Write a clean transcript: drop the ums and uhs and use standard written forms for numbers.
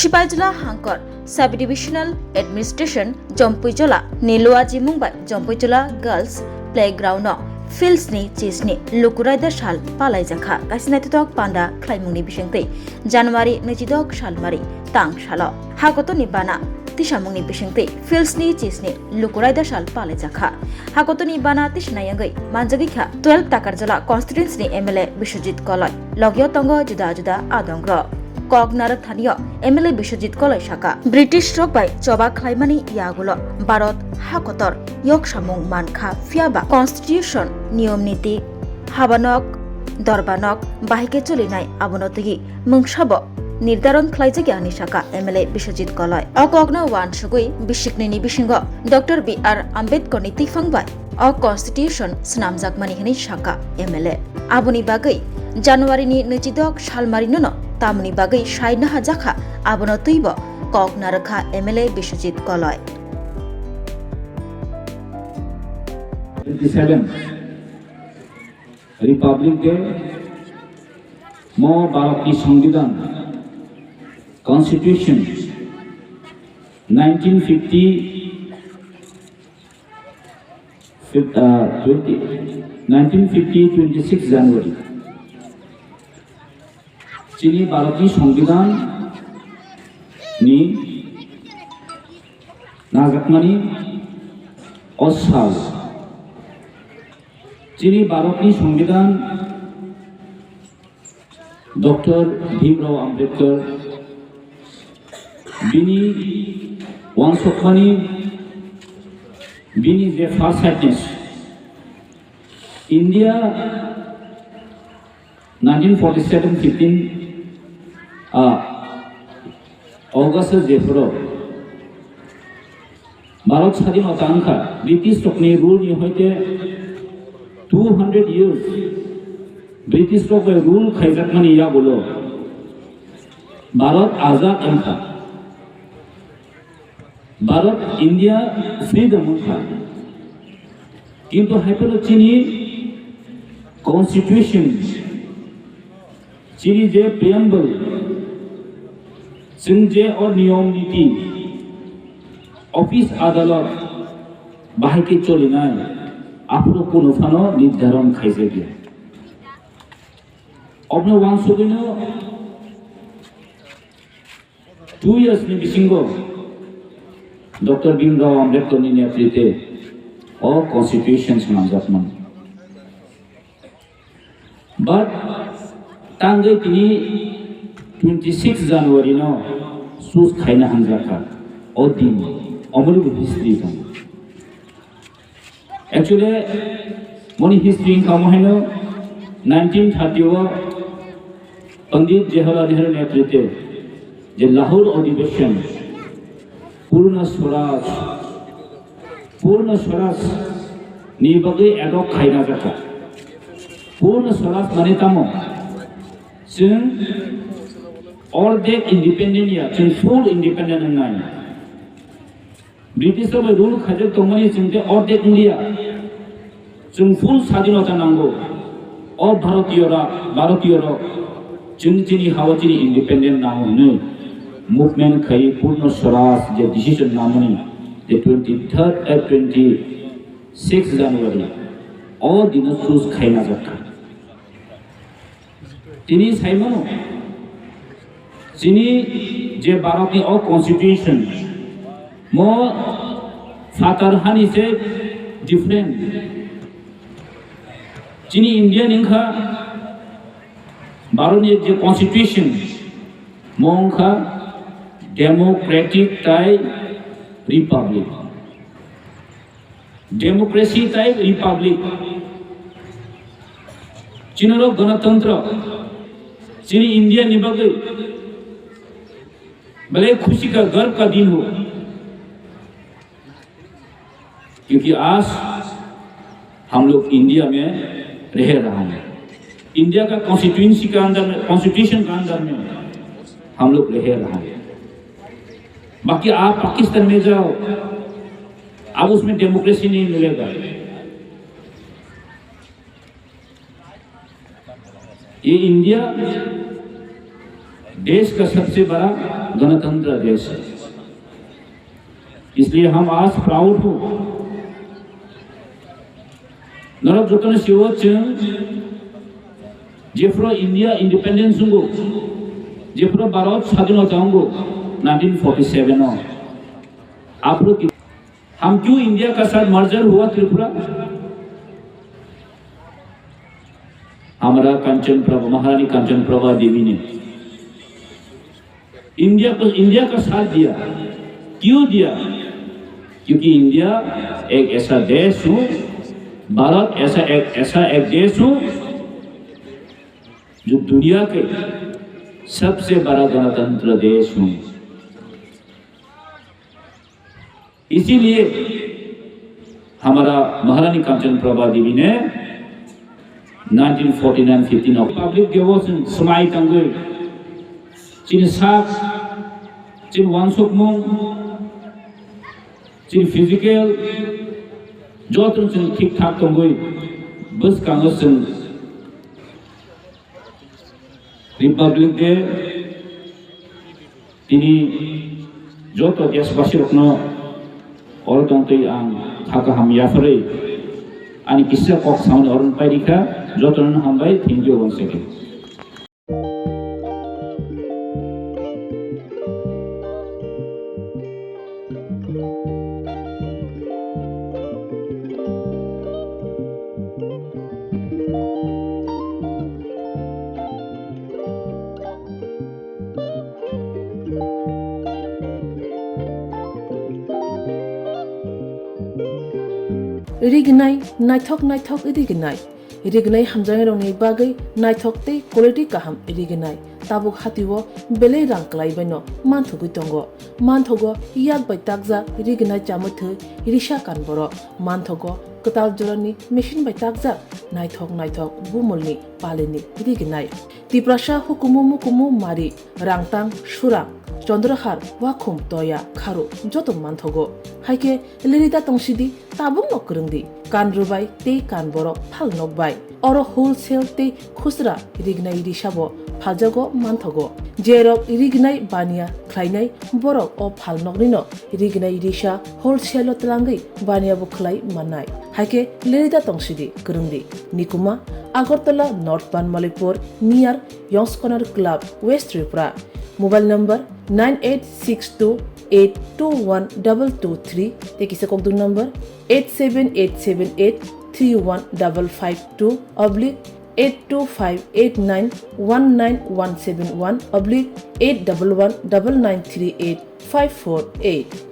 Sipaijala Hangkor Sub-Divisional Administration Jompuijola Nilua Jimungbai Jompuijola Girls Playground Fields ni Chisni Lukuraida Shal Palai Jakha Kasinatitok Panda Klaimungni Bishengtei January Nijidok Shalmari Tang Shalo Hakoto Nibana Tishamungni Bishengtei Fields ni Chisni Lukuraida Shal Palai Jakha Hakoto Nibana Tishnayangai Manjagikha 12 Takarjala Constituency ni MLA Bishojit Koloi Logyo Tongo Juda Juda Adongro Kognar Thaniyo MLA Bishojit Koloi Shaka British Rock by Choba Klaimani Yagulo Barot Hakotor Yok Shamung Mankha Fiaba Constitution Niyom Niti Habanok Dorbanok Bahike Cholinai Abonotigi Mungshabo নির্ধারণ খাইজাগি আনি শাখা MLA Biswajit Kalai অকগ্ন ওয়ান সুগুই বিশিকনি বিশিঙ্গ doctor B R Ambedkar নি তিফাংবাই অ কনস্টিটিউশন স্নামজাকমানি হিনি শাখা এমএলএ আবনি বাগৈ জানুয়ারি নি নচিদক সালমারিনন তামনি বাগৈ সাইনাহা জাখা আবন তৈব কগনারখা MLA Biswajit Kalai Republic Day মো ভারতীয় সংবিধান Constitution 1950 26 January चीनी भारतीय संविधान नि नाजाकमानि असाल चीनी भारतीय संविधान डॉक्टर भीमराव आम्बेडकर बिनी वानसखानी बिनी जे फार्स्ट हाइटनेस इंडिया 1947-15 अगस्त जेफोरो भारत स्वाधीनता आंखा ब्रिटिश रकनी रूल नि होइते 200 years ब्रिटिश रक रूल खाइजाकमानि या बोलो भारत आजाद आंखा भारत इंडिया फ्रीडम था किंतु हाइपल चीनी कॉन्स्टिट्यूशन चीनी जे प्रियम्बल जे और नियम नीति ऑफिस आदालत बाहाय के चलिना आपलो कोनो फानो निर्धारण खाइसे गया अपनो वान सुदिनो 2 years नि बिसिंगो डॉक्टर भीमराव आम्बेडकर नि नेतृत्वे और कॉन्स्टिट्यूशन नामजाकमन बट तांगे तिनी 26 जनवरी नो सुस खाइना हांजाखा और दिन अमलु हिस्ट्री दं एक्चुअली मनी हिस्ट्री का महिनो 1930 पंडित जवाहरलाल नेहरू नेतृत्वे जे लाहौर अधिवेशन पूर्ण स्वराज निबगे एडक खाइना जाता पूर्ण स्वराज माने तामो जों ऑर्डेक इंडिपेंडेंट या जों फुल इंडिपेंडेंट नाय ब्रिटिश रबे रूल खाजे तमनि जोंते ऑर्डेक इंडिया जों फुल स्वाधीनता नांगौ और भारतीय जों जिनि हावजिनि इंडिपेंडेंट नांगौ मूवमेंट खाई पूर्ण स्वराज जे डिसीजन नामनी जे 23rd and 26 January और दिन सुस खाइना जाता तिनी साइमनो जिनी जे भारतनि अ कॉन्स्टिट्यूशन मो फातर हानि से डिफरेंट जिनी इंडियन इंखा भारतनि जे कॉन्स्टिट्यूशन मोंखा democratic type republic democracy type republic चीनरो गणतंत्र चीनी इंडिया निबगे भले खुशी का गर्व का दिन हो क्योंकि आज हम लोग इंडिया में रह रहा है इंडिया का कॉन्स्टिट्यूशन का अंदर में हम लोग रह रहा है बाकी आप पाकिस्तान में जाओ अब उसमें डेमोक्रेसी नहीं मिलेगा ये इंडिया देश का सबसे बड़ा गणतंत्र देश है। इसलिए हम आज प्राउड हो नरक जोतन सिवो जों जेफ्रो इंडिया इंडिपेंडेंस होंगो जेफ्रो भारत स्वाधीनता होंगो 1947 में आप लोग हम क्यों इंडिया का साथ मर्जर हुआ त्रिपुरा? हमारा कंचन प्रभा महारानी कंचन प्रभा देवी ने इंडिया का साथ दिया। क्यों दिया? क्योंकि इंडिया एक ऐसा देश हो, भारत ऐसा एक देश हो जो दुनिया के सबसे बड़ा गणतंत्र देश हो। इसीलिए हमारा महारानी कंचन प्रभा देवी ने 1949-15 पब्लिक डिवोशन समाई तंगे चिन साक चिन वांसुक मुंग चिन फिजिकल जोतन चिन ठीक ठाक तंगे बस कांगस चिन रिपब्लिक डे तिनी जोतो देशवासी रखनो और तंतै आं थाका हम याफरे आनी किस्सा कक साउंड अरुण पाइरिका जोतन हमबाय थैंक यू वंस अगेन। रिगनाय नायथक रिगनाय हामजानाय रंनि बागै नायथकते क्वालिटी काहाम रिगनाय ताबुक हातिव बेले रां क्लाइबायनो मानथुगै दंगो मानथगो याक बाय ताकजा रिगनाय चामथो रिसा कानबरो मानथगो कताल जरानि मेशिन बाय ताकजा नायथक बुमलनि पालेनि रिगनाय तिप्रासा हुकुमु मुकुमु मारि रांतां सुरां चंद्रहार वाखुम तोया खारु जतो मानथगो हाइके लिरिदा तंसिदि ताबुक नकरंदि कानरुबाय ते कानबरो फाल नकबाय अरो होलसेल ते खुसरा रिगनाय रिसाबो फालजागो मानथगो जेरक रिगनाय बानिया ख्लायनाय बरक अ फाल नकनिनो रिगनाय रिसा होलसेल तलांगै बानियाबो ख्लाय माननाय हाइके लिरिदा तंसिदि करंदि निकुमा Agartala North Banamalipur near Young's Corner Club West Tripura mobile number 9862821223 तेकिसे कोकदुं नंबर 87878315552 82589191718119938548548